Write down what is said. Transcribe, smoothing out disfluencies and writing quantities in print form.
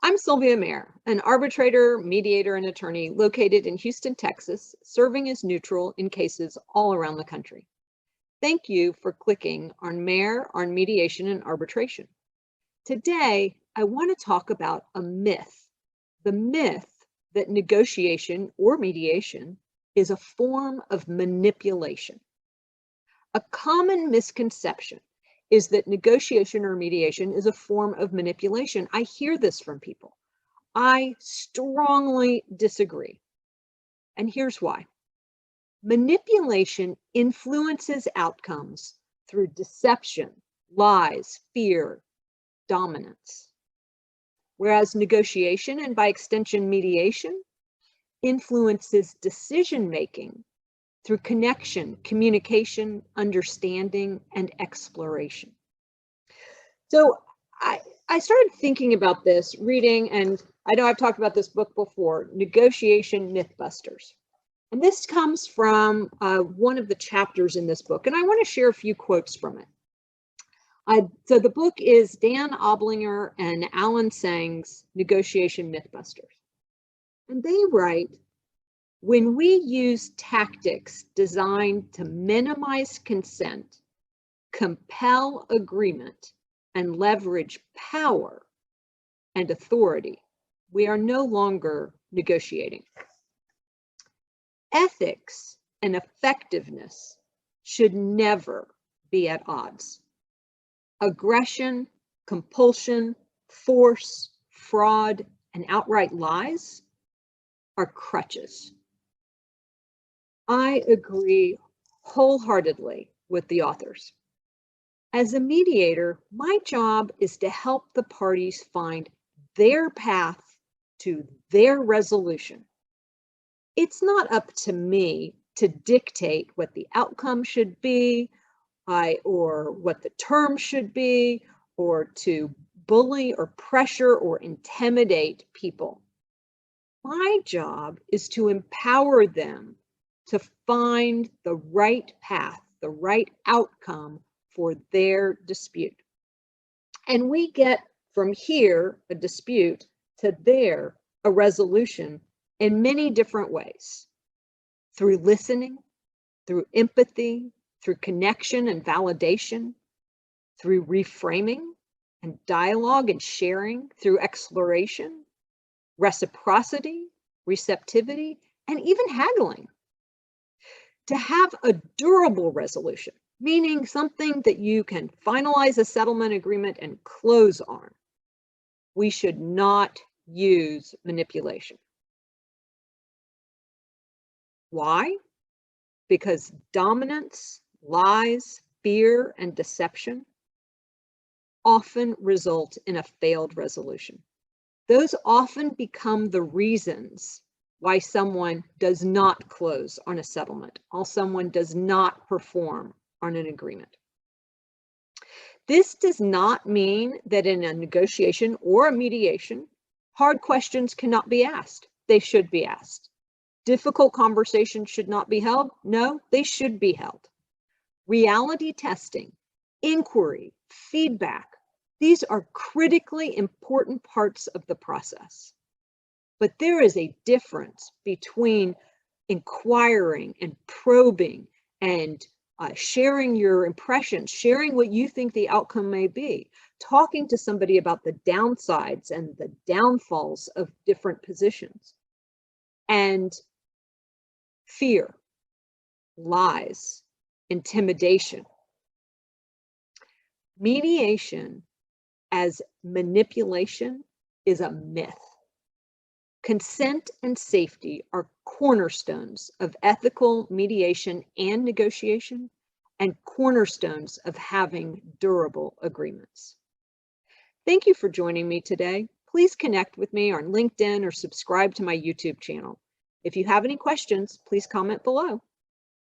I'm Sylvia Mayer, an arbitrator, mediator, and attorney located in Houston, Texas, serving as neutral in cases all around the country. Thank you for clicking on Mayer on mediation and arbitration. Today, I want to talk about a myth, the myth that negotiation or mediation is a form of manipulation. A common misconception is that negotiation or mediation is a form of manipulation. I hear this from people. I strongly disagree. And here's why. Manipulation influences outcomes through deception, lies, fear, dominance. Whereas negotiation, and by extension mediation, influences decision-making through connection, communication, understanding, and exploration. So I started thinking about this, reading, and I know I've talked about this book before, Negotiation Mythbusters. And this comes from one of the chapters in this book, and I want to share a few quotes from it. So the book is Dan Oblinger and Allan Tsang's Negotiation Mythbusters. And they write, when we use tactics designed to minimize consent, compel agreement, and leverage power and authority, we are no longer negotiating. Ethics and effectiveness should never be at odds. Aggression, compulsion, force, fraud, and outright lies are crutches. I agree wholeheartedly with the authors. As a mediator, my job is to help the parties find their path to their resolution. It's not up to me to dictate what the outcome should be, or what the terms should be, or to bully or pressure or intimidate people. My job is to empower them to find the right path, the right outcome for their dispute. And we get from here, a dispute, to there, a resolution in many different ways. Through listening, through empathy, through connection and validation, through reframing and dialogue and sharing, through exploration, reciprocity, receptivity, and even haggling. To have a durable resolution, meaning something that you can finalize a settlement agreement and close on, we should not use manipulation. Why? Because dominance, lies, fear, and deception often result in a failed resolution. Those often become the reasons why someone does not close on a settlement, or someone does not perform on an agreement. This does not mean that in a negotiation or a mediation, hard questions cannot be asked. They should be asked. Difficult conversations should not be held. No, they should be held. Reality testing, inquiry, feedback, these are critically important parts of the process. But there is a difference between inquiring and probing and sharing your impressions, sharing what you think the outcome may be, talking to somebody about the downsides and the downfalls of different positions, and fear, lies, intimidation. Mediation as manipulation is a myth. Consent and safety are cornerstones of ethical mediation and negotiation, and cornerstones of having durable agreements. Thank you for joining me today. Please connect with me on LinkedIn or subscribe to my YouTube channel. If you have any questions, please comment below.